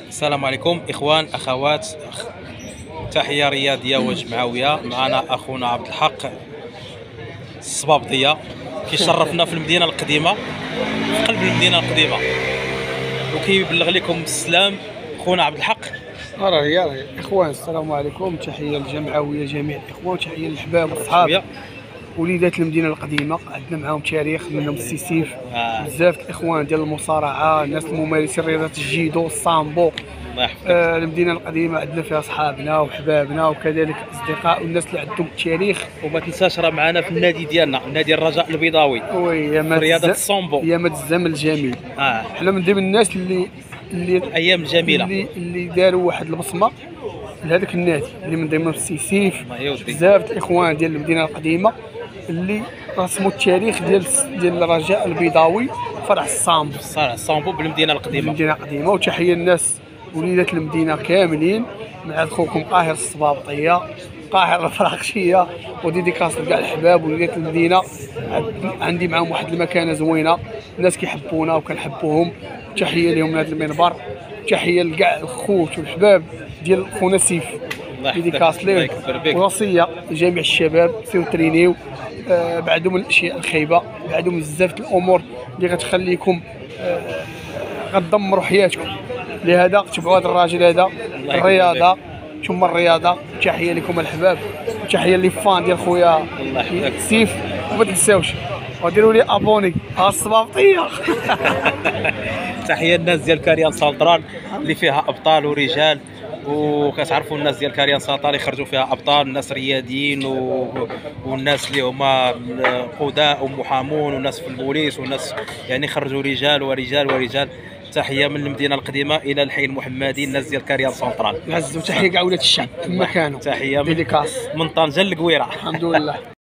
السلام عليكم اخوان اخوات، تحيه رياضيه وجمعويه. معنا اخونا عبد الحق الصبابطيه كيشرفنا في المدينه القديمه، في قلب المدينه القديمه، وكيبلغ لكم السلام خونا عبد الحق. راهي اخوان، السلام عليكم، تحيه للجمعويه جميع الاخوان، تحيه للحباب والصحاب وليدات المدينه القديمه. عندنا معاهم تاريخ، منهم السي سيف، بزاف الاخوان ديال المصارعه، الناس الممارسين رياضات الجيدو، الصامبو. المدينه القديمه عندنا فيها صحابنا وحبابنا وكذلك اصدقاء والناس اللي عندهم التاريخ. وما تنساش راه معنا في النادي ديالنا، نادي الرجاء البيضاوي، وي رياضه الصامبو، يا مد الزمن الجميل. حنا من ضمن الناس اللي الايام الجميله اللي داروا واحد البصمه لهذاك النادي، اللي من ضمنهم السي سيف، بزاف الاخوان ديال المدينه القديمه اللي رسموا التاريخ ديال الرجاء البيضاوي فرع الصامبو. الصامبو بالمدينه القديمه، المدينه القديمه. وتحيه الناس وليدات المدينه كاملين، مع خوكم قاهر الصبابطيه، قاهر الفراقشيه، وديديكاس لكاع الحباب وليدات المدينه. عندي معاهم واحد المكانه زوينه، الناس كيحبونا وكنحبوهم. تحيه لهم من هذا المنبر، تحيه لكاع الخوت والحباب ديال خونا سيف، ديديكاس ليه. وصيه لجميع الشباب، سيروا ترينيو، بعدوا من الاشياء الخايبه، بعدوا من بزاف الامور اللي غتخليكم غتدمروا حياتكم. لهذا تبعوا هذا الراجل هذا، الرياضه ثم الرياضه. تحيه لكم الحباب، وتحيه لي فان ديال خويا سيف. وما تنساوش وديروا لي ابوني الصبابطيه. تحيه الناس ديال كاريان سلطران اللي فيها ابطال ورجال، وكتعرفوا الناس ديال كاريان سلطران يخرجوا فيها ابطال، الناس رياضيين والناس اللي هما قضاء ومحامون وناس في البوليس وناس يعني خرجوا رجال ورجال ورجال. تحيه من المدينه القديمه الى الحي المحمدي، الناس ديال كاريان سنترال. نعز. وتحيه كاع ولاد الشعب كما كانوا. تحيه ديديكاس من طنجه للقويره. الحمد لله.